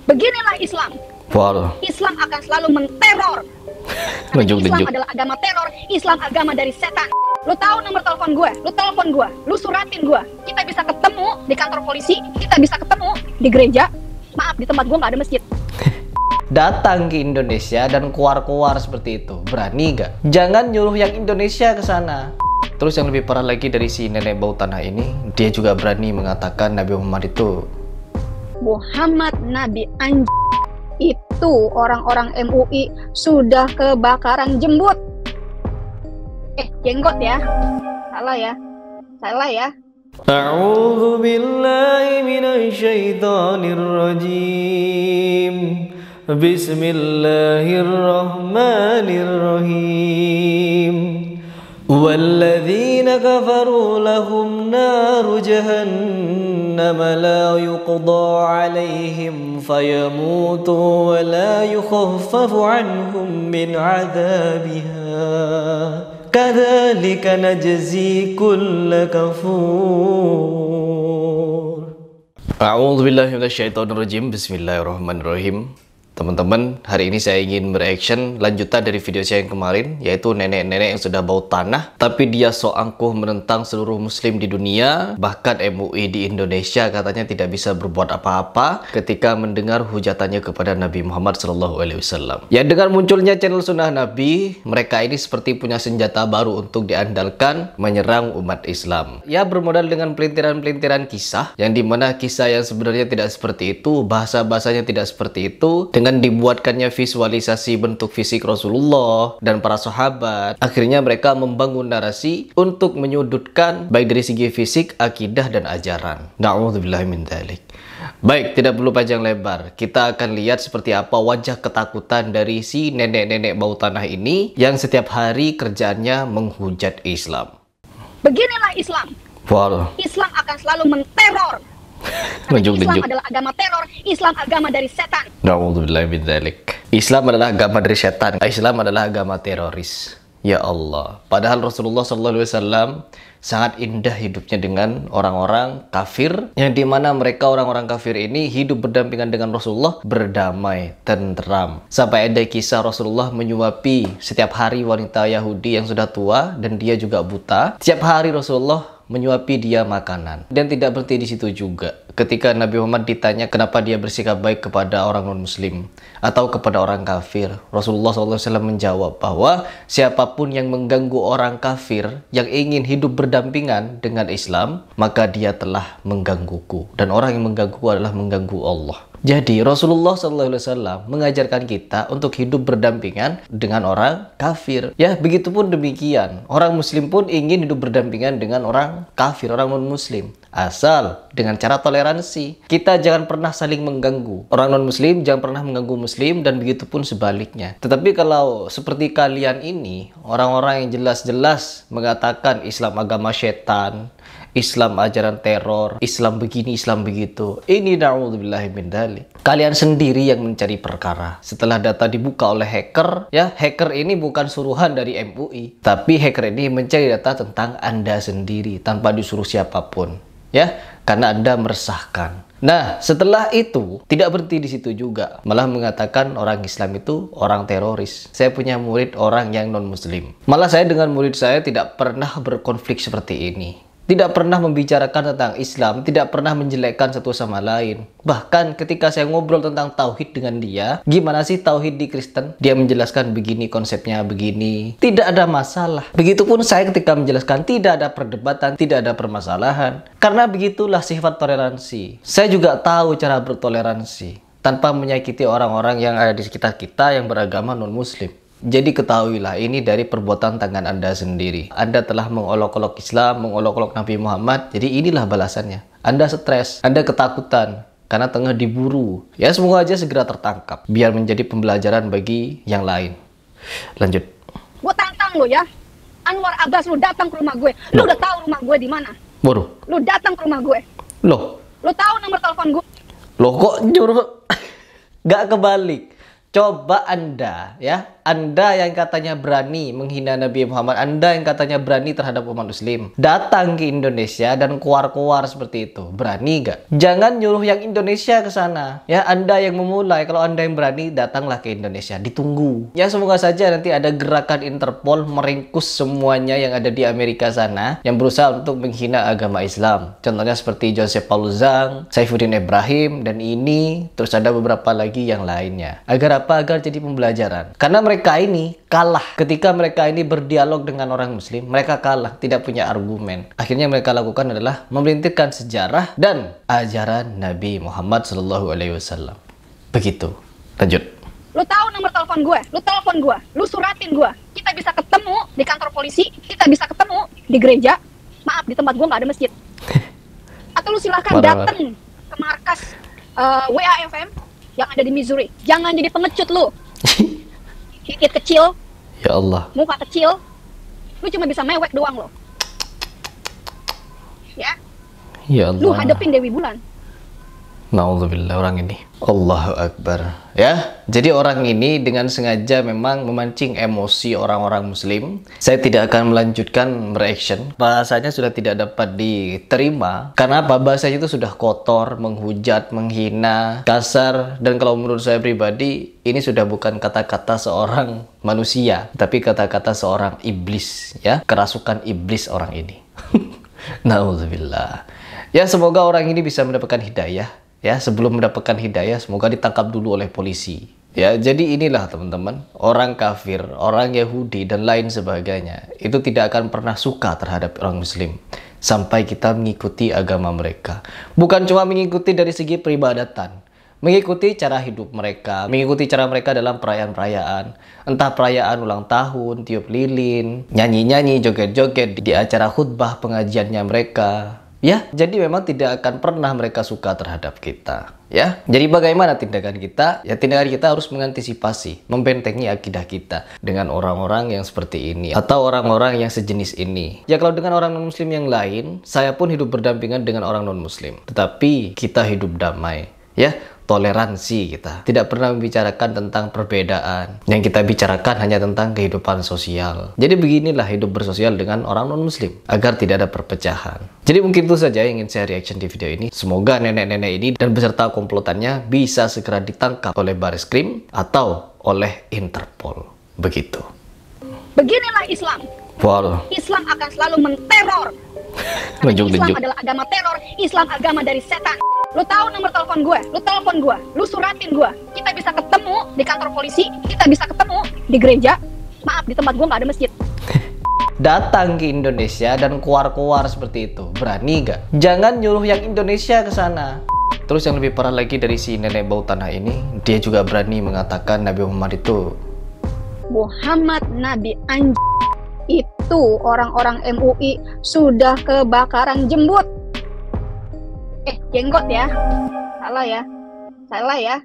Beginilah Islam. Wow. Islam akan selalu menteror. Islam adalah agama teror, Islam agama dari setan. Lu tahu nomor telepon gue, lu telepon gue, lu suratin gue. Kita bisa ketemu di kantor polisi, kita bisa ketemu di gereja. Maaf, di tempat gue nggak ada masjid. Datang ke Indonesia dan keluar-keluar seperti itu, berani gak? Jangan nyuruh yang Indonesia ke sana. Terus yang lebih parah lagi dari si nenek bau tanah ini, dia juga berani mengatakan Nabi Muhammad itu Muhammad Nabi anj. Itu orang-orang MUI sudah kebakaran jembut. Jenggot ya. Salah ya. Salah ya. A'udzu billahi minasyaitonir rajim. Bismillahirrahmanirrahim. Walladzina kafaru lahum naru jahannam la yuqda 'alaihim fayamutu wa la yukhaffafu 'anhum min 'adzabiha. Kadzalika najzi kulla kafur. A'udzu billahi minasyaitonir rajim. Bismillahirrahmanirrahim. Teman-teman, hari ini saya ingin bereaction lanjutan dari video saya yang kemarin, yaitu nenek-nenek yang sudah bau tanah tapi dia so angkuh menentang seluruh muslim di dunia, bahkan MUI di Indonesia katanya tidak bisa berbuat apa-apa ketika mendengar hujatannya kepada Nabi Muhammad SAW. Ya, dengan munculnya channel Sunnah Nabi, mereka ini seperti punya senjata baru untuk diandalkan menyerang umat Islam. Ya, bermodal dengan pelintiran-pelintiran kisah, yang dimana kisah yang sebenarnya tidak seperti itu, bahasa-bahasanya tidak seperti itu, dengan dibuatkannya visualisasi bentuk fisik Rasulullah dan para sahabat. Akhirnya mereka membangun narasi untuk menyudutkan baik dari segi fisik, akidah, dan ajaran. Na'udzubillahi min dzalik. Baik, tidak perlu panjang lebar. Kita akan lihat seperti apa wajah ketakutan dari si nenek-nenek bau tanah ini yang setiap hari kerjaannya menghujat Islam. Beginilah Islam. Wow. Islam akan selalu menteror. Islam adalah agama teror, Islam agama dari setan. Na'udzubillahi min dzalik. Islam adalah agama dari setan. Islam adalah agama teroris. Ya Allah. Padahal Rasulullah SAW sangat indah hidupnya dengan orang-orang kafir, yang dimana mereka orang-orang kafir ini hidup berdampingan dengan Rasulullah, berdamai, tenteram. Sampai ada kisah Rasulullah menyuapi setiap hari wanita Yahudi yang sudah tua dan dia juga buta. Setiap hari Rasulullah menyuapi dia makanan. Dan tidak berhenti di situ juga. Ketika Nabi Muhammad ditanya kenapa dia bersikap baik kepada orang non-muslim atau kepada orang kafir, Rasulullah SAW menjawab bahwa siapapun yang mengganggu orang kafir yang ingin hidup berdampingan dengan Islam, maka dia telah menggangguku. Dan orang yang menggangguku adalah mengganggu Allah. Jadi Rasulullah SAW mengajarkan kita untuk hidup berdampingan dengan orang kafir. Ya, begitupun demikian. Orang muslim pun ingin hidup berdampingan dengan orang kafir, orang non-muslim. Asal dengan cara toleransi. Kita jangan pernah saling mengganggu. Orang non-muslim jangan pernah mengganggu muslim, dan begitupun sebaliknya. Tetapi kalau seperti kalian ini, orang-orang yang jelas-jelas mengatakan Islam agama setan, Islam ajaran teror, Islam begini, Islam begitu, ini na'udzubillahi min dzalik. Kalian sendiri yang mencari perkara. Setelah data dibuka oleh hacker, ya, hacker ini bukan suruhan dari MUI, tapi hacker ini mencari data tentang Anda sendiri tanpa disuruh siapapun, ya, karena Anda meresahkan. Nah, setelah itu tidak berhenti di situ juga, malah mengatakan orang Islam itu orang teroris. Saya punya murid orang yang non-muslim. Malah saya dengan murid saya tidak pernah berkonflik seperti ini. Tidak pernah membicarakan tentang Islam, tidak pernah menjelekkan satu sama lain. Bahkan ketika saya ngobrol tentang tauhid dengan dia, gimana sih tauhid di Kristen? Dia menjelaskan begini, konsepnya begini. Tidak ada masalah. Begitupun saya ketika menjelaskan, tidak ada perdebatan, tidak ada permasalahan. Karena begitulah sifat toleransi. Saya juga tahu cara bertoleransi tanpa menyakiti orang-orang yang ada di sekitar kita yang beragama non-muslim. Jadi ketahuilah, ini dari perbuatan tangan Anda sendiri. Anda telah mengolok-olok Islam, mengolok-olok Nabi Muhammad. Jadi inilah balasannya. Anda stres, Anda ketakutan karena tengah diburu. Ya, semoga aja segera tertangkap biar menjadi pembelajaran bagi yang lain. Lanjut. Gue tantang lo ya, Anwar Abbas, lu datang ke rumah gue. Lu udah tahu rumah gue di mana? Waduh. Lu datang ke rumah gue. Loh. Lu tahu nomor telepon gue? Loh, kok nyuruh? Gak kebalik. Coba Anda, ya, Anda yang katanya berani menghina Nabi Muhammad, Anda yang katanya berani terhadap umat muslim, datang ke Indonesia dan keluar-keluar seperti itu. Berani gak? Jangan nyuruh yang Indonesia ke sana. Ya, Anda yang memulai. Kalau Anda yang berani, datanglah ke Indonesia. Ditunggu. Ya, semoga saja nanti ada gerakan Interpol meringkus semuanya yang ada di Amerika sana yang berusaha untuk menghina agama Islam. Contohnya seperti Joseph Paul Zhang, Saifuddin Ibrahim, dan ini, terus ada beberapa lagi yang lainnya. Agar apa? Agar jadi pembelajaran. Karena mereka ini kalah. Ketika mereka ini berdialog dengan orang muslim, mereka kalah, tidak punya argumen. Akhirnya mereka lakukan adalah memelintirkan sejarah dan ajaran Nabi Muhammad SAW. Begitu. Lanjut. Lu tahu nomor telepon gue, lu telepon gue, lu suratin gue. Kita bisa ketemu di kantor polisi, kita bisa ketemu di gereja. Maaf, di tempat gue nggak ada masjid. Atau lu silahkan datang ke markas WAFM yang ada di Missouri. Jangan jadi pengecut lu. Hikit kecil. Ya Allah. Muka kecil. Lu cuma bisa mewek doang lo. Ya. Ya Allah. Lu hadepin Dewi Bulan. Na'udzubillah orang ini. Allahu Akbar. Ya, jadi orang ini dengan sengaja memang memancing emosi orang-orang muslim. Saya tidak akan melanjutkan reaction. Bahasanya sudah tidak dapat diterima. Karena apa? Bahasanya itu sudah kotor, menghujat, menghina, kasar. Dan kalau menurut saya pribadi, ini sudah bukan kata-kata seorang manusia, tapi kata-kata seorang iblis. Ya, kerasukan iblis orang ini. Na'udzubillah. Ya, semoga orang ini bisa mendapatkan hidayah. Ya, sebelum mendapatkan hidayah, semoga ditangkap dulu oleh polisi. Ya, jadi inilah teman-teman, orang kafir, orang Yahudi, dan lain sebagainya, itu tidak akan pernah suka terhadap orang muslim. Sampai kita mengikuti agama mereka. Bukan cuma mengikuti dari segi peribadatan. Mengikuti cara hidup mereka, mengikuti cara mereka dalam perayaan-perayaan. Entah perayaan ulang tahun, tiup lilin, nyanyi-nyanyi, joget-joget di acara khutbah pengajiannya mereka. Ya, jadi memang tidak akan pernah mereka suka terhadap kita. Ya, jadi bagaimana tindakan kita? Ya, tindakan kita harus mengantisipasi, membentengi akidah kita dengan orang-orang yang seperti ini atau orang-orang yang sejenis ini. Ya, kalau dengan orang non-muslim yang lain, saya pun hidup berdampingan dengan orang non-muslim. Tetapi kita hidup damai. Ya, toleransi kita. Tidak pernah membicarakan tentang perbedaan. Yang kita bicarakan hanya tentang kehidupan sosial. Jadi beginilah hidup bersosial dengan orang non-muslim. Agar tidak ada perpecahan. Jadi mungkin itu saja yang ingin saya reaction di video ini. Semoga nenek-nenek ini dan beserta komplotannya bisa segera ditangkap oleh Bareskrim atau oleh Interpol. Begitu. Beginilah Islam. Wow. Islam akan selalu menteror. Islam adalah agama teror. Islam agama dari setan. Lu tahu nomor telepon gue, lu telepon gue, lu suratin gue. Kita bisa ketemu di kantor polisi, kita bisa ketemu di gereja. Maaf, di tempat gue nggak ada masjid. Datang ke Indonesia dan keluar-keluar seperti itu. Berani gak? Jangan nyuruh yang Indonesia ke sana. Terus yang lebih parah lagi dari si nenek bau tanah ini, dia juga berani mengatakan Nabi Muhammad itu Muhammad Nabi anj. Itu orang-orang MUI sudah kebakaran jembut. Jenggot ya. Salah ya.